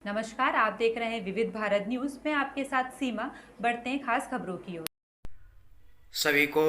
नमस्कार, आप देख रहे हैं विविध भारत न्यूज में आपके साथ सीमा। बढ़ते हैं खास खबरों की ओर। सभी को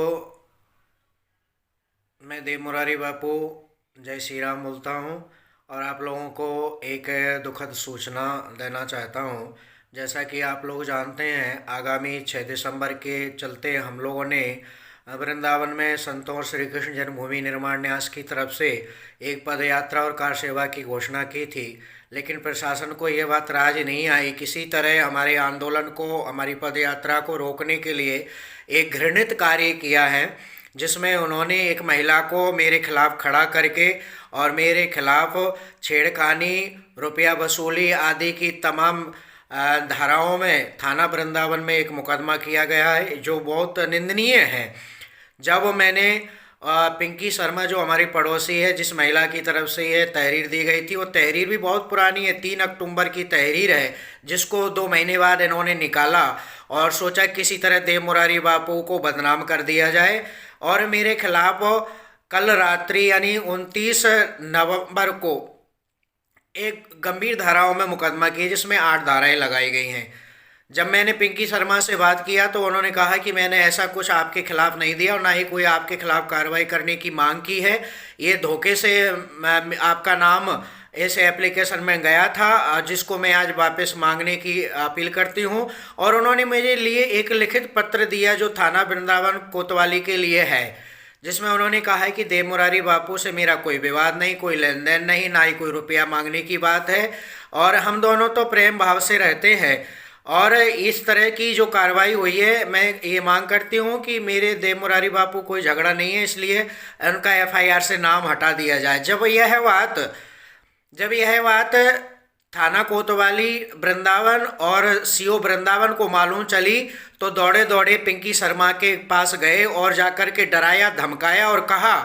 मैं देव मुरारी बापू जय श्री राम बोलता हूँ। और आप लोगों को एक दुखद सूचना देना चाहता हूँ। जैसा कि आप लोग जानते हैं, आगामी 6 दिसंबर के चलते हम लोगों ने वृंदावन में संतों और श्री कृष्ण जन्मभूमि निर्माण न्यास की तरफ से एक पद यात्रा और कार सेवा की घोषणा की थी। लेकिन प्रशासन को ये बात राज नहीं आई। किसी तरह हमारे आंदोलन को, हमारी पद यात्रा को रोकने के लिए एक घृणित कार्य किया है, जिसमें उन्होंने एक महिला को मेरे खिलाफ खड़ा करके और मेरे खिलाफ छेड़खानी, रुपया वसूली आदि की तमाम धाराओं में थाना वृंदावन में एक मुकदमा किया गया है, जो बहुत निंदनीय है। जब मैंने पिंकी शर्मा, जो हमारी पड़ोसी है, जिस महिला की तरफ से ये तहरीर दी गई थी, वो तहरीर भी बहुत पुरानी है, 3 अक्टूबर की तहरीर है, जिसको 2 महीने बाद इन्होंने निकाला और सोचा किसी तरह देव मुरारी बापू को बदनाम कर दिया जाए। और मेरे खिलाफ कल रात्रि यानी 29 नवंबर को एक गंभीर धाराओं में मुकदमा किया, जिसमें 8 धाराएं लगाई गई हैं। जब मैंने पिंकी शर्मा से बात किया तो उन्होंने कहा कि मैंने ऐसा कुछ आपके खिलाफ नहीं दिया और ना ही कोई आपके खिलाफ कार्रवाई करने की मांग की है। ये धोखे से आपका नाम इस एप्लीकेशन में गया था, जिसको मैं आज वापस मांगने की अपील करती हूँ। और उन्होंने मेरे लिए एक लिखित पत्र दिया, जो थाना वृंदावन कोतवाली के लिए है, जिसमें उन्होंने कहा है कि देव मुरारी बापू से मेरा कोई विवाद नहीं, कोई लेन देन नहीं, ना ही कोई रुपया मांगने की बात है, और हम दोनों तो प्रेम भाव से रहते हैं। और इस तरह की जो कार्रवाई हुई है, मैं ये मांग करती हूँ कि मेरे देव मुरारी बापू कोई झगड़ा नहीं है, इसलिए उनका एफआईआर से नाम हटा दिया जाए। जब यह बात थाना कोतवाली वृंदावन और सीओ वृंदावन को मालूम चली, तो दौड़े दौड़े पिंकी शर्मा के पास गए और जाकर के डराया, धमकाया और कहा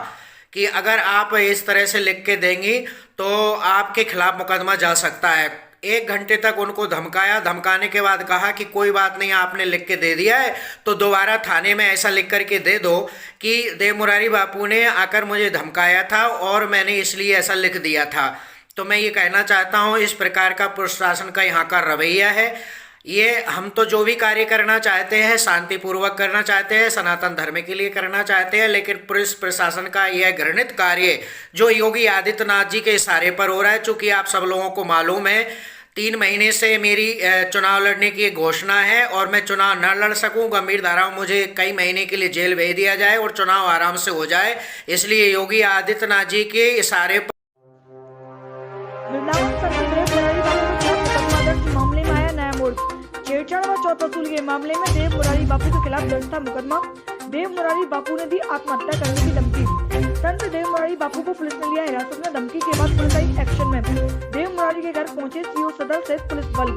कि अगर आप इस तरह से लिख के देंगी तो आपके खिलाफ मुकदमा जा सकता है। 1 घंटे तक उनको धमकाया। धमकाने के बाद कहा कि कोई बात नहीं, आपने लिख के दे दिया है तो दोबारा थाने में ऐसा लिख करके दे दो कि देव मुरारी बापू ने आकर मुझे धमकाया था और मैंने इसलिए ऐसा लिख दिया था। तो मैं ये कहना चाहता हूँ, इस प्रकार का प्रशासन का यहाँ का रवैया है। ये हम तो जो भी कार्य करना चाहते हैं शांतिपूर्वक करना चाहते हैं, सनातन धर्म के लिए करना चाहते हैं, लेकिन पुलिस प्रशासन का यह घृणित कार्य जो योगी आदित्यनाथ जी के इशारे पर हो रहा है, चूंकि आप सब लोगों को मालूम है 3 महीने से मेरी चुनाव लड़ने की घोषणा है और मैं चुनाव न लड़ सकूं, गंभीर धाराओं मुझे कई महीने के लिए जेल भेज दिया जाए और चुनाव आराम से हो जाए, इसलिए योगी आदित्यनाथ जी के इशारे पर वृंदावन संत देव मुरारी बापू के खिलाफ मुकदमा दर्ज, मामले में आया नया मोड़। छेड़छाड़ व चौथ वसूली के मामले में देव मुरारी बापू के खिलाफ दर्ज था मुकदमा। देव मुरारी बापू ने दी आत्महत्या करने की धमकी। संत देव मुरारी बापू को पुलिस ने लिया हिरासत में। धमकी के बाद पुलिस आई एक्शन में। देव मुरारी के घर पहुंचे सीओ सदर सहित पुलिस बल।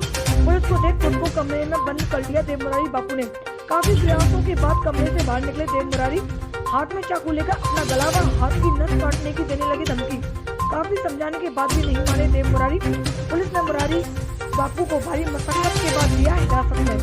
पुलिस को देख खुद को कमरे में बंद कर लिया देव मुरारी बापू ने। काफी प्रयासों के बाद कमरे से बाहर निकले देव मुरारी। हाथ में चाकू लेकर अपना गला व हाथ की नस काटने की देने लगी धमकी। काफी समझाने के बाद भी नहीं माने देव मुरारी। पुलिस ने मुरारी बापू को भारी मशक्कत के बाद लिया हिरासत में।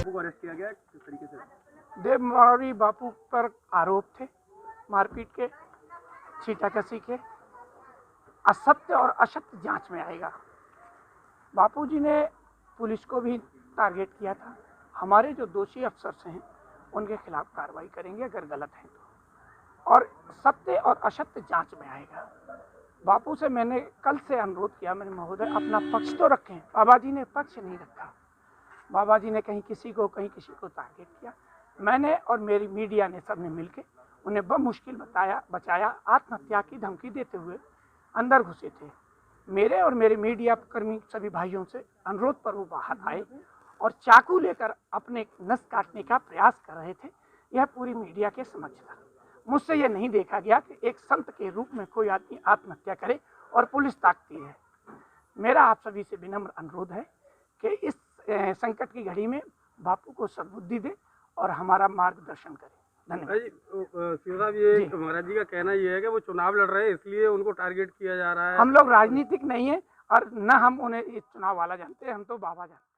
को अरेस्ट किया गया किस तरीके से? देव मुरारी बापू पर आरोप थे मारपीट के, छीटाकसी के। असत्य और असत्य जांच में आएगा। बापूजी ने पुलिस को भी टारगेट किया था। हमारे जो दोषी अफसर हैं उनके खिलाफ कार्रवाई करेंगे अगर गलत है तो, और सत्य और असत्य जांच में आएगा। बापू से मैंने कल से अनुरोध किया, मैंने महोदय अपना पक्ष तो रखें। बाबा जी ने पक्ष नहीं रखा। बाबा जी ने कहीं किसी को टारगेट किया। मैंने और मेरी मीडिया ने सबने मिलके उन्हें बमुश्किल बचाया। आत्महत्या की धमकी देते हुए अंदर घुसे थे। मेरे और मेरे मीडिया कर्मी सभी भाइयों से अनुरोध पर वो बाहर आए और चाकू लेकर अपने नस काटने का प्रयास कर रहे थे। यह पूरी मीडिया के समक्ष था। मुझसे यह नहीं देखा गया कि एक संत के रूप में कोई आदमी आत्महत्या करे और पुलिस ताकती है। मेरा आप सभी से विनम्र अनुरोध है कि इस संकट की घड़ी में बापू को सद्बुद्धि दे और हमारा मार्गदर्शन करे। धन्यवाद। सीओ साहब, ये महाराज जी का कहना ये है कि वो चुनाव लड़ रहे हैं इसलिए उनको टारगेट किया जा रहा है। हम लोग राजनीतिक नहीं है और न हम उन्हें इस चुनाव वाला जानते हैं, हम तो बाबा जानते हैं।